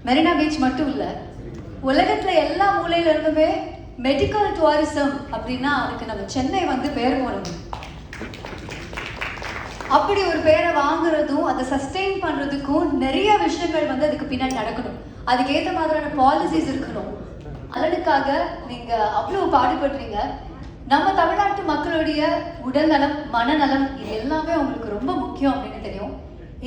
Marina beach மட்டும் இல்லை, உலகத்தில் எல்லா மூலையில இருந்துமே மெடிக்கல் டூரிசம் அப்படின்னா அதுக்கு நம்ம சென்னை வந்து பேர் போடணும். அப்படி ஒரு பேரை வாங்குறதும் அதை சஸ்டெயின் பண்ணுறதுக்கும் நிறைய விஷயங்கள் வந்து அதுக்கு பின்னாடி நடக்கணும். அதுக்கேற்ற மாதிரியான பாலிசிஸ் இருக்கணும். அதனுக்காக நீங்கள் அவ்வளோ பாடுபடுறீங்க. நம்ம தமிழ்நாட்டு மக்களுடைய உடல் நலம், மனநலம் இது எல்லாமே உங்களுக்கு ரொம்ப முக்கியம் அப்படின்னு தெரியும்.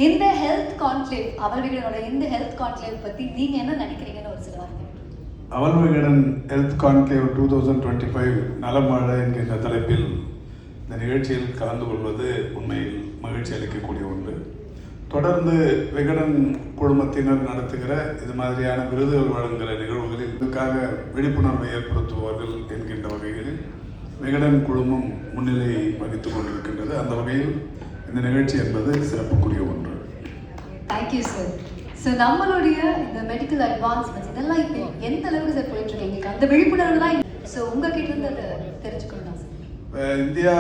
இந்த ஹெல்த் கான்க்ளேவ், அவல் விகடனோட இந்த ஹெல்த் கான்க்ளேவ் பற்றி நீங்கள் என்ன நினைக்கிறீங்கன்னு ஒரு சில வார்த்தை. அவல் விகடன் ஹெல்த் கான்க்ளேவ் 2025 நலம் வாழ என்கின்ற தலைப்பில் இந்த நிகழ்ச்சியில் கலந்து கொள்வது உண்மையில் மகிழ்ச்சி அளிக்கக்கூடிய ஒன்று. தொடர்ந்து விகடன் குழுமத்தினர் நடத்துகிற இது மாதிரியான விருதுகள் வழங்குகிற நிகழ்வுகளில் இதுக்காக விழிப்புணர்வை ஏற்படுத்துவார்கள் என்கின்ற வகையில் விகடன் குழுமம் முன்னிலை வகித்துக் கொண்டிருக்கின்றது. அந்த வகையில் இந்த நிகழ்ச்சி என்பது சிறப்புக்குரிய ஒன்று. Thank you sir. ஸோ நம்மளுடைய இந்த மெடிக்கல் அட்வான்ஸ்மெண்ட்ஸ் இதெல்லாம் இப்போ எந்த அளவுக்கு சார் போயிட்டு இருக்கீங்க? அந்த விழிப்புணர்வு தான். ஸோ உங்ககிட்ட இருந்து அதை தெரிஞ்சுக்கணும் சார். இந்தியா,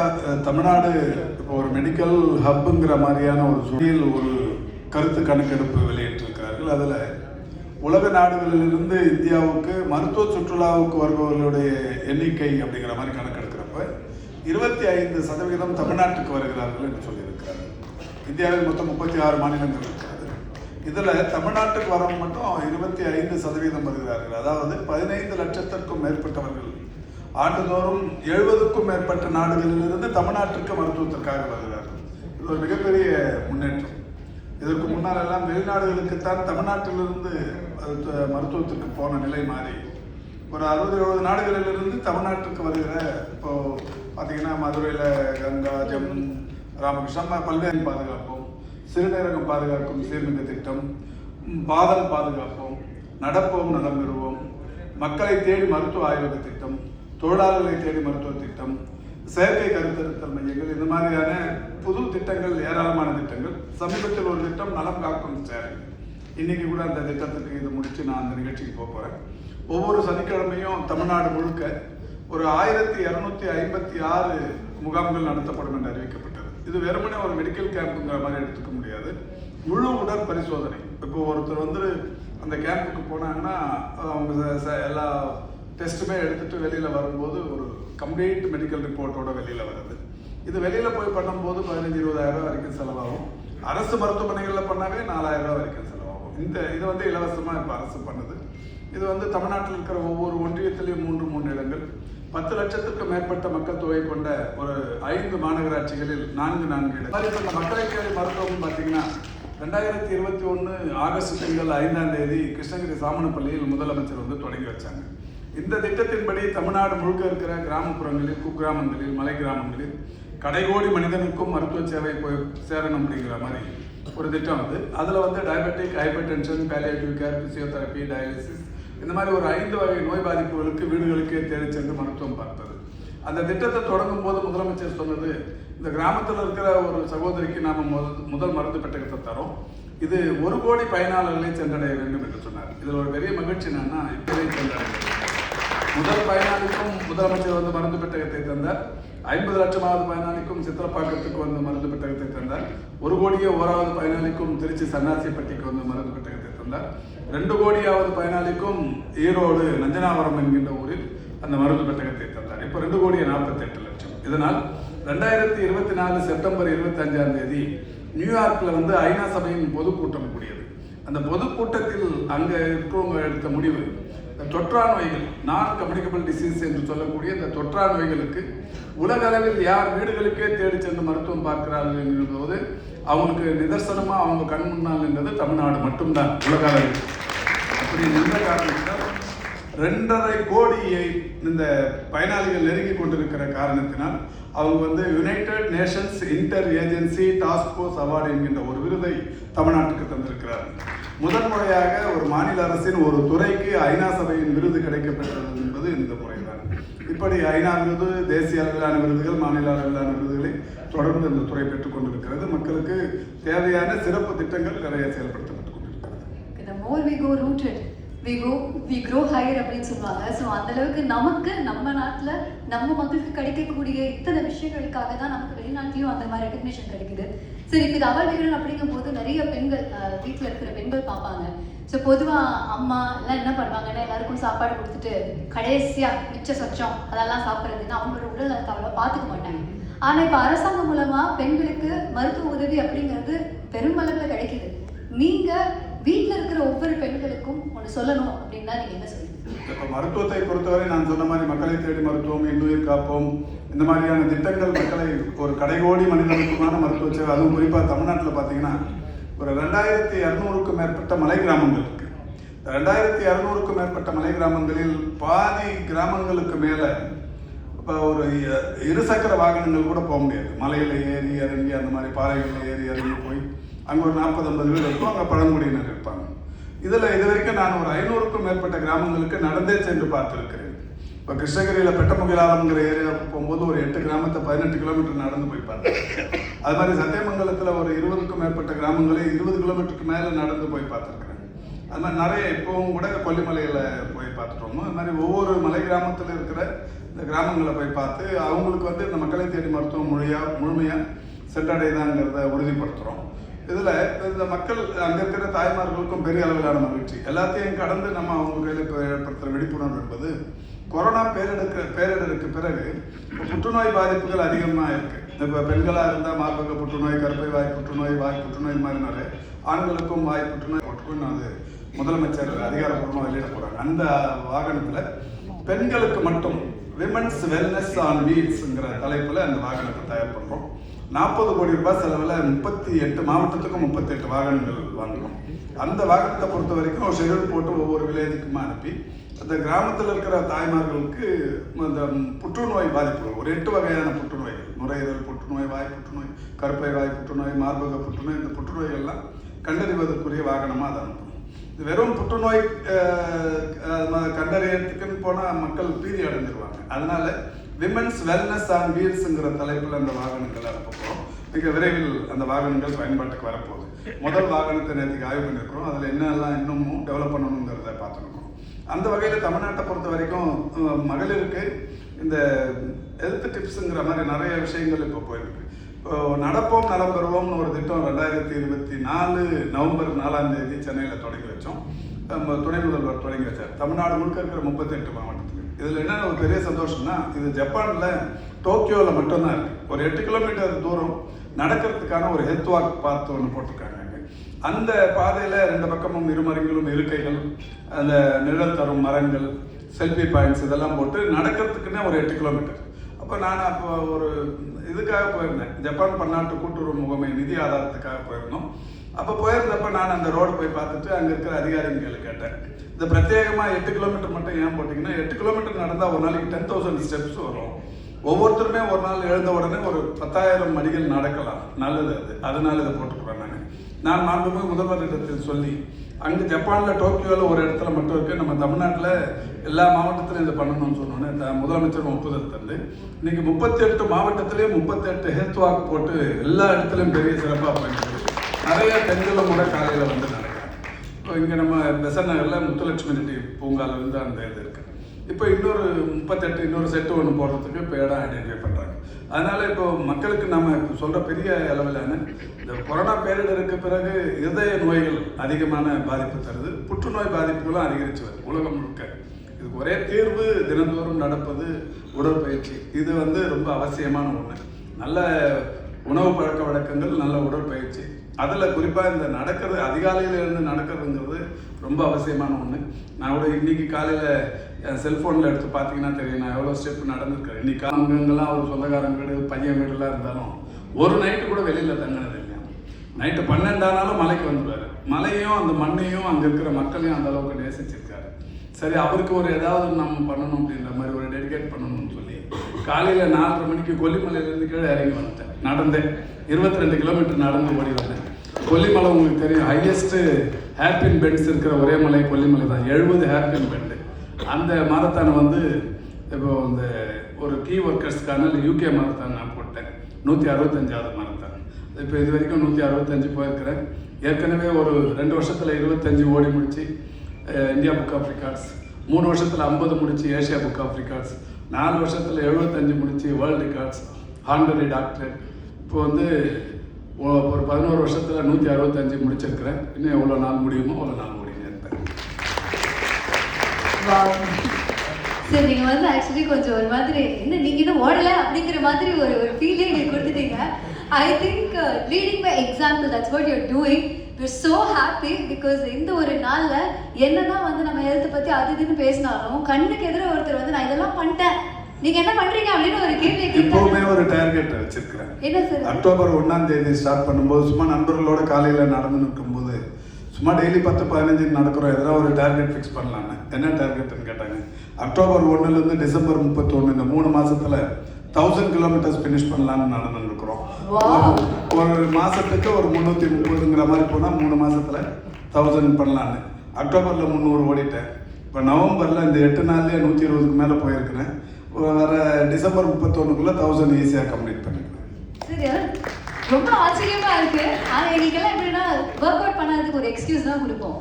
தமிழ்நாடு இப்போ ஒரு மெடிக்கல் ஹப்புங்கிற மாதிரியான ஒரு சூழலில் ஒரு கருத்து கணக்கெடுப்பு வெளியிட்டிருக்கிறார்கள். அதில் உலக நாடுகளிலிருந்து இந்தியாவுக்கு மருத்துவ சுற்றுலாவுக்கு வருபவர்களுடைய எண்ணிக்கை அப்படிங்கிற மாதிரி கணக்கெடுக்கிறப்ப 25% தமிழ்நாட்டுக்கு வருகிறார்கள் என்று சொல்லியிருக்கிறார்கள். இந்தியாவில் மொத்தம் 36 மாநிலங்கள் இருக்கிறது. இதில் தமிழ்நாட்டுக்கு வரவங்க மட்டும் 25% வருகிறார்கள். அதாவது 15 லட்சத்திற்கும் மேற்பட்டவர்கள் ஆண்டுதோறும் 70க்கும் மேற்பட்ட நாடுகளிலிருந்து தமிழ்நாட்டிற்கு மருத்துவத்திற்காக வருகிறார்கள். இது ஒரு மிகப்பெரிய முன்னேற்றம். இதற்கு முன்னால் எல்லாம் வெளிநாடுகளுக்குத்தான் தமிழ்நாட்டிலிருந்து மருத்துவத்திற்கு போன நிலை மாறி ஒரு 60-70 நாடுகளிலிருந்து தமிழ்நாட்டுக்கு வருகிற, இப்போ பார்த்தீங்கன்னா மதுரையில் கங்கா, ஜம்மு, ராமகிருஷ்ணா பல்வேறு பாதுகாப்போம், சிறுநீரகம் பாதுகாக்கும் சீர்மிகு திட்டம், பாதம் பாதுகாப்போம், நடப்போம் நலம் பெறுவோம், மக்களை தேடி மருத்துவ ஆய்வக திட்டம், தொழிலாளர்களை தேடி மருத்துவ திட்டம், செயற்கை கருத்தரித்தல் மையங்கள், இந்த மாதிரியான புது திட்டங்கள், ஏராளமான திட்டங்கள். சமீபத்தில் ஒரு திட்டம் நலம் காக்கும் சேவை. இன்னைக்கு கூட அந்த திட்டத்துக்கு இது முடிச்சு நான் அந்த நிகழ்ச்சிக்கு போகிறேன். ஒவ்வொரு சனிக்கிழமையும் தமிழ்நாடு முழுக்க ஒரு 1256 முகாம்கள் நடத்தப்படும் என்று அறிவிக்கப்பட்டது. இது வெறுமனே ஒரு மெடிக்கல் கேம்புங்கிற மாதிரி எடுத்துக்க முடியாது. முழு உடல் பரிசோதனை. இப்போ ஒருத்தர் வந்து அந்த கேம்புக்கு போனாங்கன்னா அவங்க எல்லா டெஸ்ட்டுமே எடுத்துகிட்டு வெளியில் வரும்போது ஒரு கம்ப்ளீட் மெடிக்கல் ரிப்போர்ட்டோட வெளியில் வருது. இது வெளியில் போய் பண்ணும்போது 15-20 ரூபா வரைக்கும் செலவாகும். அரசு மருத்துவமனைகளில் பண்ணாவே 4000 ரூபா வரைக்கும் செலவாகும். இது வந்து இலவசமாக இப்போ அரசு பண்ணுது. இது வந்து தமிழ்நாட்டில் இருக்கிற ஒவ்வொரு ஒன்றியத்திலையும் 3 இடங்கள், 10 லட்சத்துக்கும் மேற்பட்ட மக்கள் தொகை கொண்ட ஒரு 5 மாநகராட்சிகளில் 4 இடங்கள். இப்போ இந்த மக்களை தேடி மருத்துவம் பார்த்தீங்கன்னா 2021 ஆகஸ்ட் திங்கள் 5ஆம் தேதி கிருஷ்ணகிரி சாமனப்பள்ளியில் முதலமைச்சர் வந்து தொடங்கி வச்சாங்க. இந்த திட்டத்தின்படி தமிழ்நாடு முழுக்க இருக்கிற கிராமப்புறங்களில், குக்கிராமங்களில், மலை கிராமங்களில் கடைகோடி மனிதனுக்கும் மருத்துவ சேவை போய் சேரணும் அப்படிங்கிற மாதிரி ஒரு திட்டம் அது. அதில் வந்து diabetic, hyper tension, palliative care, physiotherapy, dialysis, இந்த மாதிரி ஒரு 5 வகை நோய் பாதிப்புகளுக்கு வீடுகளுக்கே தேடி சென்று மருத்துவம் பார்ப்பது. அந்த திட்டத்தை தொடங்கும் போது முதலமைச்சர் சொன்னது, இந்த கிராமத்தில் இருக்கிற ஒரு சகோதரிக்கு நாம் முதல் மருந்து பெட்டகத்தை தரோம், இது 1 கோடி பயனாளர்களை சென்றடைய வேண்டும் என்று சொன்னார். இதில் ஒரு பெரிய மகிழ்ச்சி என்னன்னா, இப்போதை சென்றடைய முதல் பயனாளிக்கும் முதலமைச்சர் வந்து மருந்து பெட்டகத்தை தந்தார். 50 லட்சமாவது பயனாளிக்கும் சித்திரப்பாக்கத்துக்கு வந்து மருந்து பெட்டகத்தை தந்தார். 1 கோடியே 1வது பயனாளிக்கும் திருச்சி சன்னாசிப்பட்டிக்கு வந்து மருந்து பெட்டகத்தை தந்தார். 2 கோடியாவது பயனாளிக்கும் ஈரோடு நஞ்சனாவரம் என்கின்ற ஊரில் அந்த மருந்து பெட்டகத்தை தந்தார். இப்போ 2 கோடியே 48 லட்சம். இதனால் 2024 செப்டம்பர் 25ஆம் தேதி நியூயார்க்கில் வந்து ஐநா சபையின் பொதுக்கூட்டம் கூடியது. அந்த பொதுக்கூட்டத்தில் அங்கே இருக்கிறவங்க எடுத்த முடிவு, தொற்றா நோய்கள், நான் கம்யூனிகபிள் டிசீஸ் என்று சொல்லக்கூடிய இந்த தொற்றா நோய்களுக்கு உலக அளவில் யார் வீடுகளுக்கே தேடி சென்று மருத்துவம் பார்க்கிறார்கள் என்கிற அவங்களுக்கு நிதர்சனமாக அவங்க கண் முன்னால் என்றது தமிழ்நாடு மட்டும்தான் உலக அளவில். அப்படி நின்ற காரணத்தினால் 2.5 கோடியை இந்த பயனாளிகள் நெருங்கி கொண்டிருக்கிற காரணத்தினால் அவங்க வந்து United Nations inter agency task force award என்கின்ற ஒரு விருதை தமிழ்நாட்டுக்கு தந்திருக்கிறார்கள். முதன்முறையாக ஒரு மாநில அரசின் ஒரு துறைக்கு ஐநா சபையின் விருது கிடைக்கப்பெற்றது என்பது இந்த முறைதான். இப்படி ஐநா விருது, தேசிய அளவிலான விருதுகள், மாநில அளவிலான விருதுகளை தொடர்ந்து இந்த துறை பெற்றுக் கொண்டிருக்கிறது. மக்களுக்கு தேவையான சிறப்பு திட்டங்கள் நிறைய செயல்படுத்தப்பட்டுக் கொண்டிருக்கிறது. we grow higher அப்படின்னு சொல்லுவாங்க. ஸோ அந்த அளவுக்கு நமக்கு நம்ம நாட்டில் நம்ம மக்களுக்கு கிடைக்கக்கூடிய இத்தனை விஷயங்களுக்காக தான் நமக்கு வெளிநாட்டிலையும் அந்த மாதிரி ரெகக்னிஷன் கிடைக்குது. சரி, இப்போ இது அவல் விகடன் அப்படிங்கும் போது நிறைய பெண்கள் வீட்டில் இருக்கிற பெண்கள் பார்ப்பாங்க. ஸோ பொதுவாக அம்மா எல்லாம் என்ன பண்ணுவாங்கன்னா எல்லாருக்கும் சாப்பாடு கொடுத்துட்டு கடைசியாக மிச்ச சொச்சம் அதெல்லாம் சாப்பிட்றதுன்னு அவங்களோட உடல் நலத்தை அவ்வளோ பார்த்துக்க மாட்டாங்க. ஆனால் இப்போ அரசாங்கம் மூலமாக பெண்களுக்கு மருத்துவ உதவி அப்படிங்கிறது பெருமளவில் கிடைக்குது. நீங்கள் வீட்டில் இருக்கிற ஒவ்வொரு பெண்களுக்கும் ஒன்று சொல்லணும் அப்படின்னா நீங்கள் என்ன சொல்லுங்கள்? இப்போ மருத்துவத்தை பொறுத்தவரை நான் சொன்ன மாதிரி மக்களை தேடி மருத்துவம், இன்னுயிர் காப்போம், இந்த மாதிரியான திட்டங்கள் மக்களை ஒரு கடைகோடி மனிதனுக்குமான மருத்துவ சேவை, அதுவும் குறிப்பாக தமிழ்நாட்டில் பார்த்தீங்கன்னா ஒரு 2200க்கும் மேற்பட்ட மலை கிராமங்கள் இருக்கு. 2200க்கும் மேற்பட்ட மலை கிராமங்களில் பாதி கிராமங்களுக்கு மேலே இப்போ ஒரு இருசக்கர வாகனங்கள் கூட போக முடியாது. மலையில் ஏறி இறங்கி அந்த மாதிரி பாறைகளில் ஏறி இறங்கி போய் அங்கே ஒரு 40-50 பேர் இருக்கும், அங்கே பழங்குடியினர் இருப்பாங்க. இதில் இது வரைக்கும் நான் ஒரு 500க்கும் மேற்பட்ட கிராமங்களுக்கு நடந்தே சென்று பார்த்துருக்கிறேன். இப்போ கிருஷ்ணகிரியில் பெட்டமுகிலாலம்ங்கிற ஏரியாவுக்கு போகும்போது ஒரு 8 கிராமத்தை 18 கிலோமீட்டர் நடந்து போய் பார்த்தேன். அது மாதிரி சத்தியமங்கலத்தில் ஒரு 20க்கும் மேற்பட்ட கிராமங்களை 20 கிலோமீட்டருக்கு மேலே நடந்து போய் பார்த்துருக்குறேன். அது மாதிரி நிறைய இப்போவும் கூட கொல்லிமலையில் போய் பார்த்துட்டோமோ அது மாதிரி ஒவ்வொரு மலை கிராமத்தில் இருக்கிற இந்த கிராமங்களை போய் பார்த்து அவங்களுக்கு வந்து இந்த மக்களை தேடி மருத்துவம் முழுமையாக சென்றடைதாங்கிறத உறுதிப்படுத்துகிறோம். இதில் இந்த மக்கள் அங்கே இருக்கிற தாய்மார்களுக்கும் பெரிய அளவிலான மகிழ்ச்சி. எல்லாத்தையும் கடந்து நம்ம அவங்க கையில் ஏற்படுத்துகிற விழிப்புணர்வு என்பது கொரோனா பேரிடருக்கு பிறகு புற்றுநோய் பாதிப்புகள் அதிகமாக இருக்குது. இப்போ பெண்களாக இருந்தால் மார்பக புற்றுநோய், கருப்பை வாய் புற்றுநோய், வாய் புற்றுநோய் இந்த மாதிரி நிறைய ஆண்களுக்கும் வாய் புற்றுநோய் போட்டுன்னு அது முதலமைச்சர் அதிகாரப்பூர்வமாக வெளியிட போகிறாங்க. அந்த வாகனத்தில் பெண்களுக்கு மட்டும் விமன்ஸ் வெல்னஸ் ஆன் வீல்ஸ்ங்கிற தலைப்பில் அந்த வாகனத்தை தயார் பண்ணுறோம். 40 கோடி ரூபாய் செலவில் 38 மாவட்டத்துக்கும் 38 வாகனங்கள் வாங்குகிறோம். அந்த வாகனத்தை பொறுத்த வரைக்கும் ஒரு ஷெடியூல் போட்டு ஒவ்வொரு வில்லேஜுக்குமா அனுப்பி அந்த கிராமத்தில் இருக்கிற தாய்மார்களுக்கு இந்த புற்றுநோய் பாதிப்புகள் ஒரு 8 வகையான புற்றுநோய்கள், நுரையீரல் புற்றுநோய், வாய் புற்றுநோய், கருப்பை வாய் புற்றுநோய், மார்பக புற்றுநோய், இந்த புற்றுநோய்கள்லாம் கண்டறிவதற்குரிய வாகனமாக அதை அனுப்பணும். இது வெறும் புற்றுநோய் கண்டறியத்துக்குன்னு போனால் மக்கள் பீதி அடைஞ்சிருவாங்க. அதனால விமன்ஸ் வெல்னஸ் ஆன் வீல்ஸுங்கிற தலைப்பில் அந்த வாகனங்கள் அனுப்ப போகிறோம். மிக விரைவில் அந்த வாகனங்கள் பயன்பாட்டுக்கு வரப்போகுது. முதல் வாகனத்தை நேற்றுக்கு ஆய்வு பண்ணியிருக்கிறோம். அதில் என்னெல்லாம் இன்னமும் டெவலப் பண்ணணுங்கிறத பார்த்துருக்கோம். அந்த வகையில் தமிழ்நாட்டை பொறுத்த வரைக்கும் மகளிருக்கு இந்த ஹெல்த் டிப்ஸுங்கிற மாதிரி நிறைய விஷயங்கள் இப்போ போயிருக்கு. இப்போ நடப்போம் நலம் பெறுவோம்னு ஒரு திட்டம் 2024 நவம்பர் 4ஆம் தேதி சென்னையில் தொடங்கி வச்சோம். துணை முதல்வர் தொடங்கி வச்சார். தமிழ்நாடு முழுக்க இருக்கிற 38 மாவட்டத்துக்கு. இதில் என்ன ஒரு பெரிய சந்தோஷம்னா இது ஜப்பானில் டோக்கியோவில் மட்டும்தான் இருக்குது. ஒரு 8 கிலோமீட்டர் தூரம் நடக்கிறதுக்கான ஒரு ஹெல்த் வாக் பாத் ஒன்று போட்டிருக்காங்க. அந்த பாதையில் 2 பக்கமும் இருமரங்களும் இருக்கைகள், அந்த நிழல் தரும் மரங்கள், செல்ஃபி பாயிண்ட்ஸ் இதெல்லாம் போட்டு நடக்கிறதுக்குன்னே ஒரு 8 கிலோமீட்டர். அப்போ நான் அப்போ ஒரு இதுக்காக போயிருந்தேன். ஜப்பான் பன்னாட்டு கூட்டுறவு முகமை நிதி ஆதாரத்துக்காக போயிருந்தோம். அப்போ போயிருந்தப்ப நான் அந்த ரோடு போய் பார்த்துட்டு அங்கே இருக்கிற அதிகாரிகளை கேட்டேன், இந்த பிரத்யேகமாக 8 கிலோமீட்டர் மட்டும் ஏன் போட்டிங்கன்னா 8 கிலோமீட்டர் நடந்தால் ஒரு நாளைக்கு 10,000 ஸ்டெப்ஸ் வரும். ஒவ்வொருத்தருமே ஒரு நாள் எழுந்த உடனே ஒரு 10,000 அடிகள் நடக்கலாம். நல்லது அது. அதனால இதை போட்டுக்கிறேன். நான் மாண்புமிகு முதல்வரிடத்தில் சொல்லி அங்கே ஜப்பானில் டோக்கியோவில் ஒரு இடத்துல மட்டும் இருக்குது, நம்ம தமிழ்நாட்டில் எல்லா மாவட்டத்திலையும் இதை பண்ணணும்னு சொன்னோன்னே முதலமைச்சர் ஒப்புதல் தந்து இன்னைக்கு 38 மாவட்டத்திலையும் 38 ஹெல்த் வாக் போட்டு எல்லா இடத்துலையும் பெரிய சிறப்பாக பண்ணிட்டு நிறைய பெண்களும் கூட காலையில் வந்து நடக்கிறாங்க. இப்போ இங்கே நம்ம பெசன் நகரில் முத்துலட்சுமி ரெட்டி பூங்காலேருந்து அந்த இது இருக்குது. இப்போ இன்னொரு 38 இன்னொரு செட்டு ஒன்று போடுறதுக்கு இப்போ இடம் ஐடென்டிஃபை பண்ணுறாங்க. அதனால் இப்போ மக்களுக்கு நம்ம இப்போ சொல்கிற பெரிய அளவிலான இந்த கொரோனா பேரிடருக்கு பிறகு இருதய நோய்கள் அதிகமான பாதிப்பு தருது, புற்றுநோய் பாதிப்புகளும் அதிகரித்து வருது உலகம் முழுக்க. இதுக்கு ஒரே தீர்வு தினந்தோறும் நடப்பது உடற்பயிற்சி. இது வந்து ரொம்ப அவசியமான ஒன்று. நல்ல உணவு பழக்க வழக்கங்கள், நல்ல உடற்பயிற்சி, அதில் குறிப்பாக இந்த நடக்கிறது அதிகாலையில் இருந்து நடக்கிறதுங்கிறது ரொம்ப அவசியமான ஒன்று. நான் கூட இன்றைக்கி காலையில் என் செல்ஃபோனில் எடுத்து பார்த்தீங்கன்னா தெரியும் நான் எவ்வளோ ஸ்டெப் நடந்திருக்கேன். இன்றைக்கி அங்கெல்லாம் ஒரு சொந்தக்காரங்க வீடு, பையன் வீடுலாம் இருந்தாலும் ஒரு நைட்டு கூட வெளியில் தங்கினது இல்லையா. நைட்டு 12 ஆனாலும் மலைக்கு வந்துடுவார். மலையும் அந்த மண்ணையும் அங்கே இருக்கிற மக்களையும் அந்த அளவுக்கு நேசிச்சிருக்காரு. சரி, அவருக்கு ஒரு ஏதாவது நம்ம பண்ணணும் அப்படின்ற மாதிரி ஒரு டெடிகேட் பண்ணணும்னு சொல்லி காலையில் 4:30 மணிக்கு கொல்லிமலையிலேருந்து கீழே இறங்கி வந்துட்டேன். நடந்தேன் 22 கிலோமீட்டர் நடந்து ஓடி வந்தேன். கொல்லிமலை உங்களுக்கு தெரியும், ஹையஸ்ட்டு ஹேர்பின் பெண்ட்ஸ் இருக்கிற ஒரே மலை கொல்லிமலை தான். 70 ஹேர்பின் பெண்டு. அந்த மாரத்தானை வந்து இப்போ இந்த ஒரு கீ ஒர்க்கர்ஸ்க்கான யூகே மாரத்தான் நான் போட்டேன். 165வது மாரத்தான். இப்போ இது வரைக்கும் 165 போயிருக்கிறேன். ஏற்கனவே ஒரு 2 வருஷத்தில் 25 ஓடி முடிச்சு இந்தியா புக் ஆஃப் ரெக்கார்ட்ஸ், 3 வருஷத்தில் 50 முடிச்சு ஏஷியா புக் ஆஃப் ரெக்கார்ட்ஸ், 4 வருஷத்தில் 75 முடிச்சு வேர்ல்டு ரெக்கார்ட்ஸ், ஹானரரி டாக்டரேட். இப்போ வந்து ஒரு 11 வருஷத்தில் 165 முடிச்சிருக்கிறேன். இன்னும் எவ்வளோ நாள் முடியுமோ அவ்வளோ நாள் முடியுங்க இருப்பேன். சரி, நீங்க வந்து ஆக்சுவலி கொஞ்சம் ஒரு மாதிரி என்ன நீங்க இன்னும் ஓடல அப்படிங்கிற மாதிரி ஒரு ஃபீலே நீங்க கொடுத்துட்டீங்க. I think leading by example, that's what you're doing. we're so happy because இந்த ஒரு நாள்ல என்னதான் வந்து நம்ம ஹெல்த் பத்தி அது இதுன்னு பேசினாலும் கண்ணுக்கு எதிர ஒருத்தர் வந்து நான் இதெல்லாம் பண்ணிட்டேன், நீங்க என்ன பண்றீங்க அப்படின்னு ஒரு கேள்வி இப்பவுமே ஒரு டார்கெட் வச்சிருக்கிறேன். என்ன சார்? அக்டோபர் 1ஆம் தேதி ஸ்டார்ட் பண்ணும்போது சும்மா நண்பர்களோட காலையில நடந்து நிற்கும்போது சும்மா டெய்லி 10-15 நடக்கிறோம், எதனா ஒரு டார்கெட் ஃபிக்ஸ் பண்ணலான்னு. என்ன டார்கெட்னு கேட்டாங்க. அக்டோபர் 1லேருந்து டிசம்பர் 31 இந்த 3 மாசத்துல 1000 கிலோமீட்டர்ஸ் ஃபினிஷ் பண்ணலான்னு நடந்து இருக்கிறோம். ஒரு மாசத்துக்கு ஒரு 330ங்கிற மாதிரி போனால் 3 மாசத்துல 1000 பண்ணலான்னு. அக்டோபர்ல 300 ஓடிட்டேன். இப்போ நவம்பர்ல இந்த 8 நாள்லயே 120க்கு மேலே போயிருக்கிறேன். வர டிசம்பர் 31க்குள்ள 1000 ஈஸியாக கம்ப்ளீட் பண்ணிக்கிறேன். சரியா? ரொம்ப ஆச்சரியமா இருக்கு. ஆனா எங்களுக்கெல்லாம் எப்படின்னா ஒர்க் அவுட் பண்ணாததுக்கு ஒரு எக்ஸ்கியூஸ் தான் கொடுப்போம்.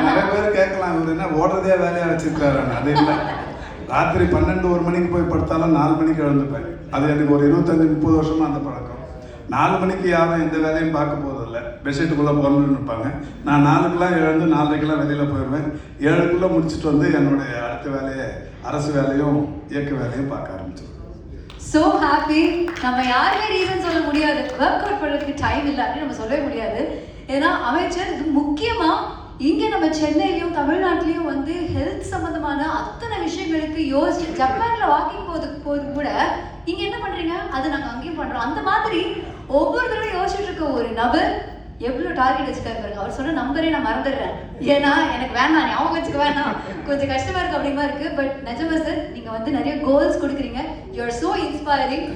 நிறைய பேர் கேட்கலாம், இவர் என்ன ஓடுறதே வேலையா வச்சிருக்காரு. அது இல்லை, ராத்திரி 12-1 மணிக்கு போய் படுத்தாலும் 4 மணிக்கு எழுந்துப்பேன். அது எனக்கு ஒரு 25-30 வருஷமா அந்த பழக்கம். 4 மணிக்கு யாரும் எந்த வேலையும் பார்க்க போதில்லை, பெட்ஷீட்டுக்குள்ளே பிறந்துன்னு இருப்பாங்க. நான் 4க்குலாம் எழுந்து 4:30க்கெல்லாம் வெளியில் போயிடுவேன். 7க்குள்ளே முடிச்சுட்டு வந்து என்னுடைய அடுத்த வேலையை அரசு வேலையும் இயக்க வேலையும் பார்க்க ஆரம்பிச்சிடுவேன். So happy. நம்ம யாருமே ரீசன் சொல்ல முடியாது, ஒர்க் அவுட் பண்ணுறதுக்கு டைம் இல்லை அப்படின்னு நம்ம சொல்லவே முடியாது. ஏன்னா அமைச்சர் இது முக்கியமாக இங்கே நம்ம சென்னையிலையும் தமிழ்நாட்டிலையும் வந்து ஹெல்த் சம்மந்தமான அத்தனை விஷயங்களுக்கு யோசிச்சு ஜப்பானில் வாக்கிங் போது கூட இங்கே என்ன பண்ணுறீங்க, அது நாங்கள் அங்கேயும் பண்ணுறோம். அந்த மாதிரி ஒவ்வொரு தடவை யோசிச்சுட்டு இருக்க ஒரு நபர் எவ்வளோ டார்கெட் வச்சுட்டாரு பாருங்க. அவர் சொன்ன நம்பரே நான் மறந்துடுறேன், ஏன்னா எனக்கு வேணாம், ஞாபகம் வச்சுக்க வேணாம், கொஞ்சம் கஷ்டமா இருக்கு அப்படிமா இருக்கு. பட் நிஜமா சார், நீங்க வந்து நிறைய கோல்ஸ் கொடுக்குறீங்க. You are so inspiring.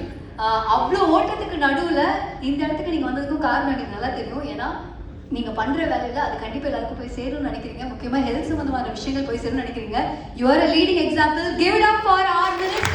அவ்வளோ ஓட்டத்துக்கு நடுவில் இந்த இடத்துக்கு நீங்க வந்ததுக்கும் காரணம் எனக்கு நல்லா தெரியும். ஏன்னா நீங்க பண்ற வேலையில அது கண்டிப்பா எல்லாருக்கும் போய் சேரும்னு நினைக்கிறீங்க. முக்கியமா ஹெல்த் சம்பந்தமான விஷயங்கள் போய் சேரும்னு நினைக்கிறீங்க. You are a leading example. Give it up for our minister.